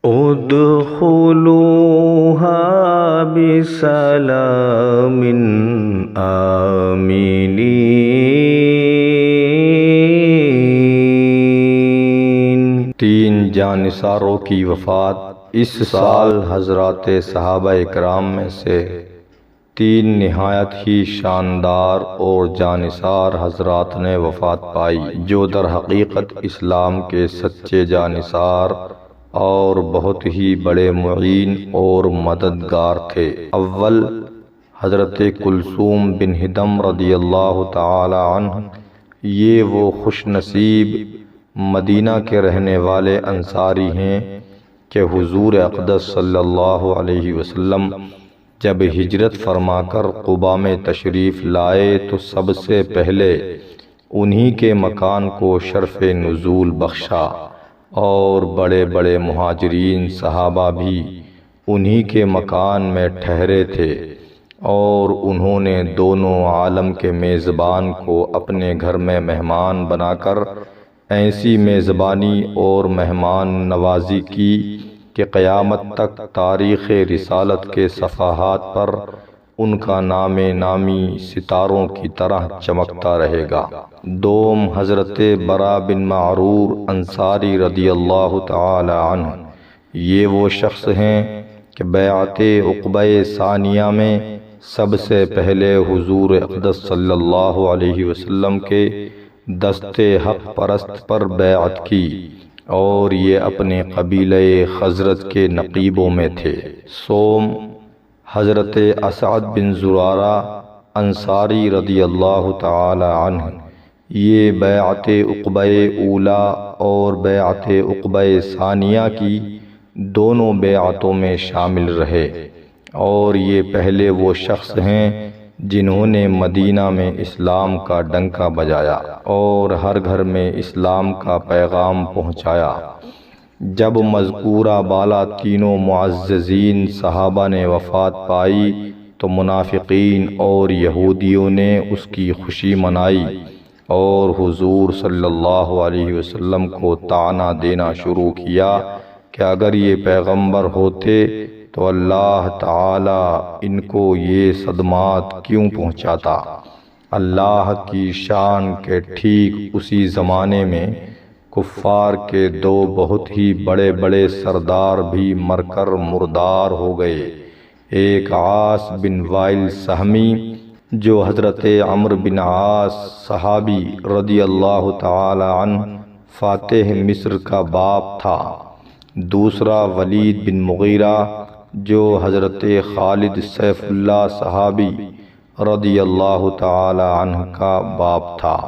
ادخلوها بسلام آمنین۔ تین جانثاروں کی وفات۔ اس سال حضرات صحابہ اکرام میں سے تین نہایت ہی شاندار اور جانثار حضرات نے وفات پائی، جو در حقیقت اسلام کے سچے جانثار اور بہت ہی بڑے معین اور مددگار تھے۔ اول حضرت کلثوم بن ہدم رضی اللہ تعالی عنہ، یہ وہ خوش نصیب مدینہ کے رہنے والے انصاری ہیں کہ حضور اقدس صلی اللہ علیہ وسلم جب ہجرت فرما کر قباء میں تشریف لائے تو سب سے پہلے انہی کے مکان کو شرف نزول بخشا، اور بڑے بڑے مہاجرین صحابہ بھی انہی کے مکان میں ٹھہرے تھے، اور انہوں نے دونوں عالم کے میزبان کو اپنے گھر میں مہمان بنا کر ایسی میزبانی اور مہمان نوازی کی کہ قیامت تک تاریخ رسالت کے صفحات پر ان کا نام نامی ستاروں کی طرح چمکتا رہے گا۔ دوم حضرت برا بن معرور انصاری رضی اللہ تعالی عنہ، یہ وہ شخص ہیں کہ بیعت عقبہ ثانیہ میں سب سے پہلے حضور اقدس صلی اللہ علیہ وسلم کے دست حق پرست پر بیعت کی، اور یہ اپنے قبیلہ خزرج کے نقیبوں میں تھے۔ سوم حضرت اسعد بن زرارہ انصاری رضی اللہ تعالی عنہ، یہ بیعت عقبہ اولا اور بیعت عقبہ ثانیہ کی دونوں بیعتوں میں شامل رہے، اور یہ پہلے وہ شخص ہیں جنہوں نے مدینہ میں اسلام کا ڈنکا بجایا اور ہر گھر میں اسلام کا پیغام پہنچایا۔ جب مذکورہ بالا تینوں معززین صحابہ نے وفات پائی تو منافقین اور یہودیوں نے اس کی خوشی منائی اور حضور صلی اللہ علیہ وسلم کو طعنہ دینا شروع کیا کہ اگر یہ پیغمبر ہوتے تو اللہ تعالی ان کو یہ صدمات کیوں پہنچاتا۔ اللہ کی شان کے ٹھیک اسی زمانے میں کفار کے دو بہت ہی بڑے بڑے سردار بھی مر کر مردار ہو گئے، ایک عاص بن وائل سہمی جو حضرت عمرو بن عاص صحابی رضی اللہ تعالی عنہ فاتح مصر کا باپ تھا، دوسرا ولید بن مغیرہ جو حضرت خالد سیف اللہ صحابی رضی اللہ تعالی عنہ کا باپ تھا۔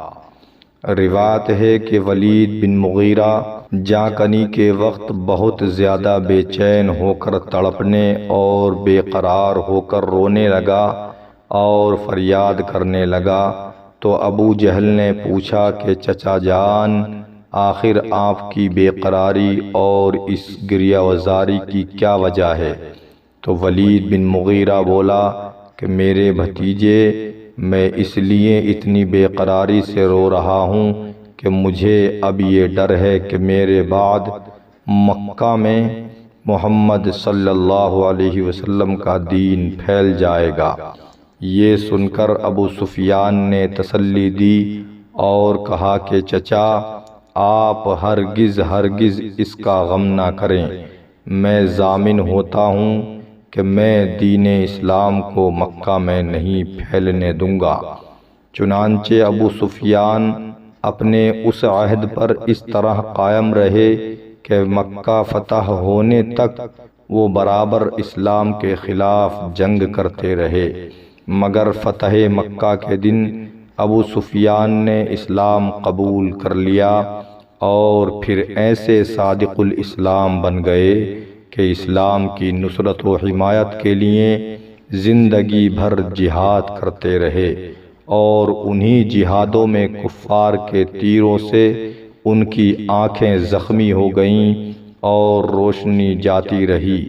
روایت ہے کہ ولید بن مغیرہ جاں کنی کے وقت بہت زیادہ بے چین ہو کر تڑپنے اور بے قرار ہو کر رونے لگا اور فریاد کرنے لگا تو ابو جہل نے پوچھا کہ چچا جان، آخر آپ کی بے قراری اور اس گریہ وزاری کی کیا وجہ ہے؟ تو ولید بن مغیرہ بولا کہ میرے بھتیجے، میں اس لیے اتنی بے قراری سے رو رہا ہوں کہ مجھے اب یہ ڈر ہے کہ میرے بعد مکہ میں محمد صلی اللہ علیہ وسلم کا دین پھیل جائے گا۔ یہ سن کر ابو سفیان نے تسلی دی اور کہا کہ چچا، آپ ہرگز اس کا غم نہ کریں، میں ضامن ہوتا ہوں کہ میں دین اسلام کو مکہ میں نہیں پھیلنے دوں گا۔ چنانچہ ابو سفیان اپنے اس عہد پر اس طرح قائم رہے کہ مکہ فتح ہونے تک وہ برابر اسلام کے خلاف جنگ کرتے رہے، مگر فتح مکہ کے دن ابو سفیان نے اسلام قبول کر لیا اور پھر ایسے صادق الاسلام بن گئے کہ اسلام کی نصرت و حمایت کے لیے زندگی بھر جہاد کرتے رہے، اور انہی جہادوں میں کفار کے تیروں سے ان کی آنکھیں زخمی ہو گئیں اور روشنی جاتی رہی۔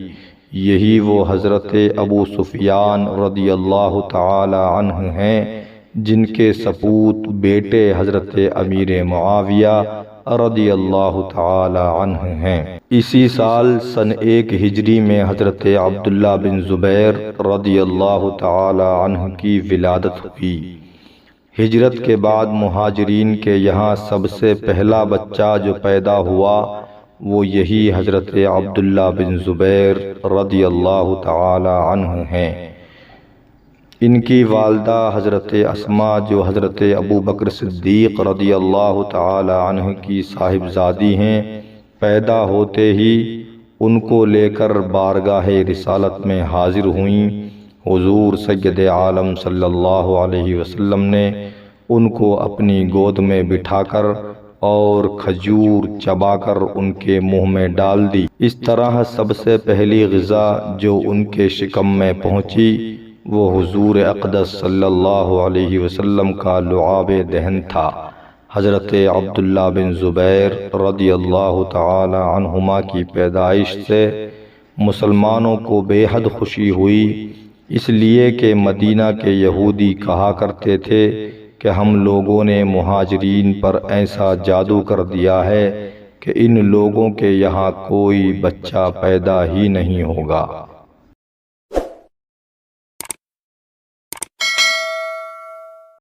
یہی وہ حضرت ابو سفیان رضی اللہ تعالی عنہ ہیں جن کے سپوت بیٹے حضرت امیر معاویہ رضی اللہ تعالی عنہ ہیں۔ اسی سال سن 1 ہجری میں حضرت عبداللہ بن زبیر رضی اللہ تعالی عنہ کی ولادت ہوئی۔ ہجرت کے بعد مہاجرین کے یہاں سب سے پہلا بچہ جو پیدا ہوا وہ یہی حضرت عبداللہ بن زبیر رضی اللہ تعالی عنہ ہیں۔ ان کی والدہ حضرت اسماء جو حضرت ابو بکر صدیق رضی اللہ تعالی عنہ کی صاحبزادی ہیں، پیدا ہوتے ہی ان کو لے کر بارگاہ رسالت میں حاضر ہوئیں۔ حضور سید عالم صلی اللہ علیہ وسلم نے ان کو اپنی گود میں بٹھا کر اور کھجور چبا کر ان کے منہ میں ڈال دی۔ اس طرح سب سے پہلی غذا جو ان کے شکم میں پہنچی وہ حضور اقدس صلی اللہ علیہ وسلم کا لعاب دہن تھا۔ حضرت عبداللہ بن زبیر رضی اللہ تعالی عنہما کی پیدائش سے مسلمانوں کو بے حد خوشی ہوئی، اس لیے کہ مدینہ کے یہودی کہا کرتے تھے کہ ہم لوگوں نے مہاجرین پر ایسا جادو کر دیا ہے کہ ان لوگوں کے یہاں کوئی بچہ پیدا ہی نہیں ہوگا۔